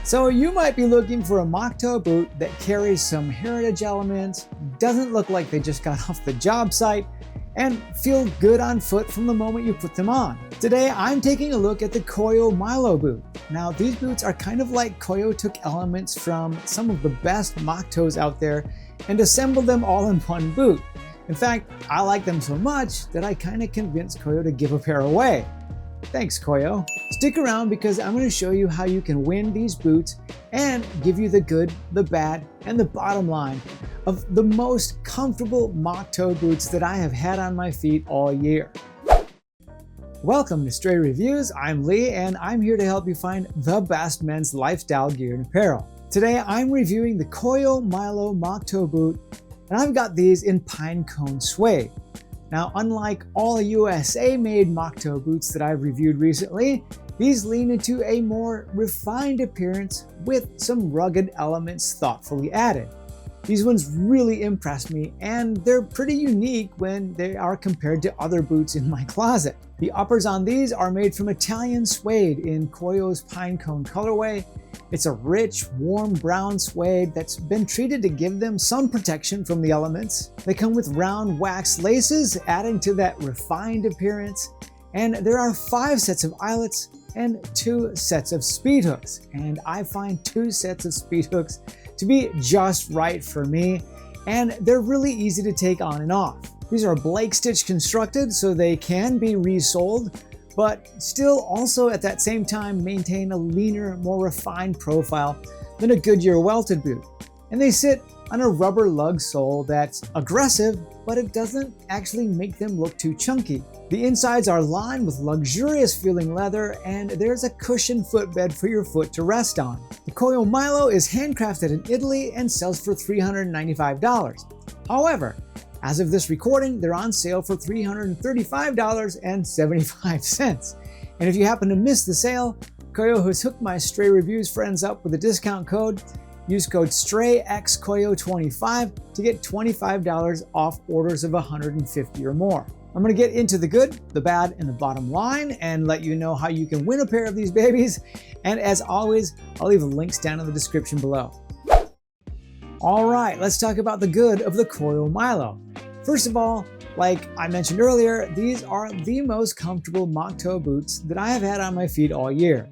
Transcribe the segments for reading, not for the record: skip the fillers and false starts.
So you might be looking for a mock toe boot that carries some heritage elements, doesn't look like they just got off the job site, and feel good on foot from the moment you put them on. Today I'm taking a look at the Koio Milo boot. Now these boots are kind of like Koio took elements from some of the best mock toes out there and assembled them all in one boot. In fact, I like them so much that I kind of convinced Koio to give a pair away. Thanks, Koio. Stick around because I'm going to show you how you can win these boots and give you the good, the bad, and the bottom line of the most comfortable mock toe boots that I have had on my feet all year. Welcome to Stray Reviews. I'm Lee and I'm here to help you find the best men's lifestyle gear and apparel. Today I'm reviewing the Koio Milo mock toe boot, and I've got these in pine cone suede. Now, unlike all USA-made mock toe boots that I've reviewed recently, these lean into a more refined appearance with some rugged elements thoughtfully added. These ones really impressed me, and they're pretty unique when they are compared to other boots in my closet. The uppers on these are made from Italian suede in Koio's pine cone colorway. It's a rich, warm brown suede that's been treated to give them some protection from the elements. They come with round wax laces, adding to that refined appearance. And there are 5 sets of eyelets and 2 sets of speed hooks. And I find 2 sets of speed hooks to be just right for me. And they're really easy to take on and off. These are Blake stitch constructed, so they can be resoled, but still also at that same time maintain a leaner, more refined profile than a Goodyear welted boot. And they sit on a rubber lug sole that's aggressive, but it doesn't actually make them look too chunky. The insides are lined with luxurious feeling leather, and there's a cushioned footbed for your foot to rest on. The Koio Milo is handcrafted in Italy and sells for $395. However, as of this recording, they're on sale for $335.75. And if you happen to miss the sale, Koio has hooked my Stray Reviews friends up with a discount code. Use code STRAYXKOIO25 to get $25 off orders of $150 or more. I'm going to get into the good, the bad, and the bottom line and let you know how you can win a pair of these babies. And as always, I'll leave the links down in the description below. All right, let's talk about the good of the Koio Milo. First of all, like I mentioned earlier, these are the most comfortable mock toe boots that I have had on my feet all year.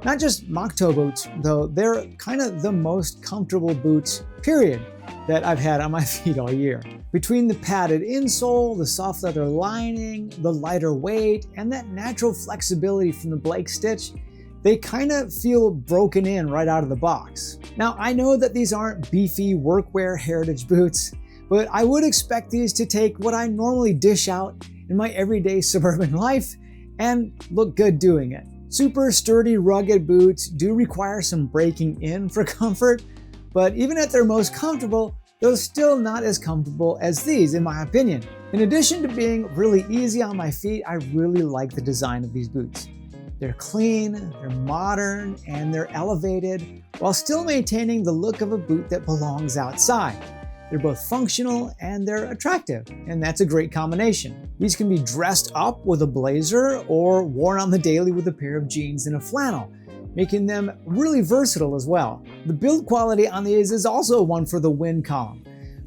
Not just mock toe boots, though, they're kind of the most comfortable boots, period, that I've had on my feet all year. Between the padded insole, the soft leather lining, the lighter weight, and that natural flexibility from the Blake stitch, they kind of feel broken in right out of the box. Now, I know that these aren't beefy workwear heritage boots, but I would expect these to take what I normally dish out in my everyday suburban life and look good doing it. Super sturdy, rugged boots do require some breaking in for comfort, but even at their most comfortable, they're still not as comfortable as these, in my opinion. In addition to being really easy on my feet, I really like the design of these boots. They're clean, they're modern, and they're elevated while still maintaining the look of a boot that belongs outside. They're both functional and they're attractive, and that's a great combination. These can be dressed up with a blazer or worn on the daily with a pair of jeans and a flannel, making them really versatile as well. The build quality on these is also one for the win column.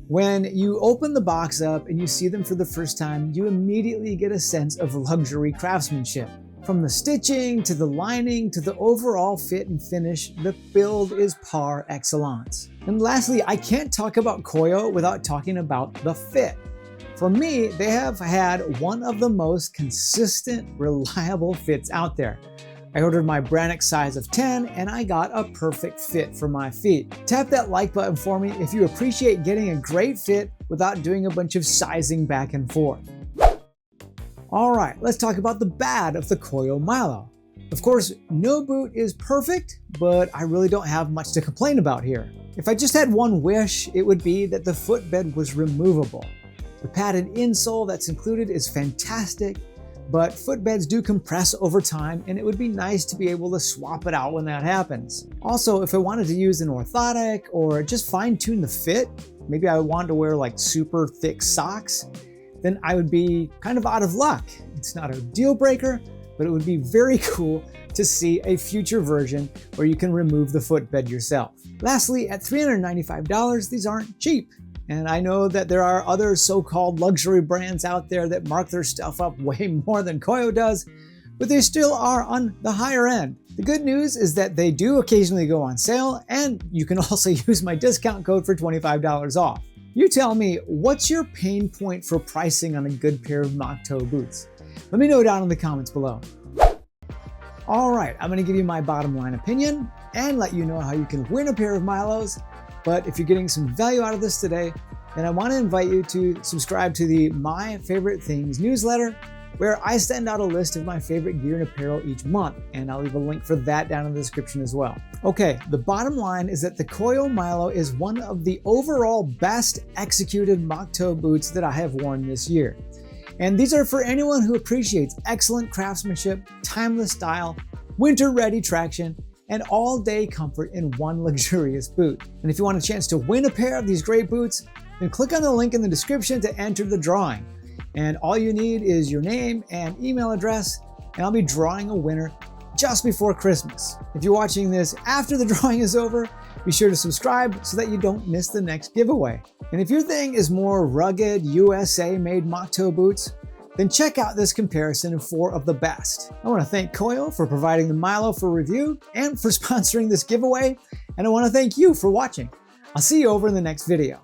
When you open the box up and you see them for the first time, you immediately get a sense of luxury craftsmanship. From the stitching to the lining to the overall fit and finish, the build is par excellence. And lastly, I can't talk about Koio without talking about the fit. For me, they have had one of the most consistent, reliable fits out there. I ordered my Brannock size of 10 and I got a perfect fit for my feet. Tap that like button for me if you appreciate getting a great fit without doing a bunch of sizing back and forth. All right, let's talk about the bad of the Koio Milo. Of course, no boot is perfect, but I really don't have much to complain about here. If I just had one wish, it would be that the footbed was removable. The padded insole that's included is fantastic, but footbeds do compress over time, and it would be nice to be able to swap it out when that happens. Also, if I wanted to use an orthotic or just fine-tune the fit, maybe I wanted to wear like super thick socks, then I would be kind of out of luck. It's not a deal breaker, but it would be very cool to see a future version where you can remove the footbed yourself. Lastly, at $395, these aren't cheap. And I know that there are other so-called luxury brands out there that mark their stuff up way more than Koio does, but they still are on the higher end. The good news is that they do occasionally go on sale, and you can also use my discount code for $25 off. You tell me, what's your pain point for pricing on a good pair of mock toe boots? Let me know down in the comments below. All right, I'm gonna give you my bottom line opinion and let you know how you can win a pair of Milos. But if you're getting some value out of this today, then I wanna invite you to subscribe to the My Favorite Things newsletter, where I send out a list of my favorite gear and apparel each month, and I'll leave a link for that down in the description as well. Okay, the bottom line is that the Koio Milo is one of the overall best executed mock toe boots that I have worn this year. And these are for anyone who appreciates excellent craftsmanship, timeless style, winter-ready traction, and all-day comfort in one luxurious boot. And if you want a chance to win a pair of these great boots, then click on the link in the description to enter the drawing. And all you need is your name and email address, and I'll be drawing a winner just before Christmas. If you're watching this after the drawing is over, be sure to subscribe so that you don't miss the next giveaway. And if your thing is more rugged USA-made mock toe boots, then check out this comparison of 4 of the best. I want to thank Koio for providing the Milo for review and for sponsoring this giveaway, and I want to thank you for watching. I'll see you over in the next video.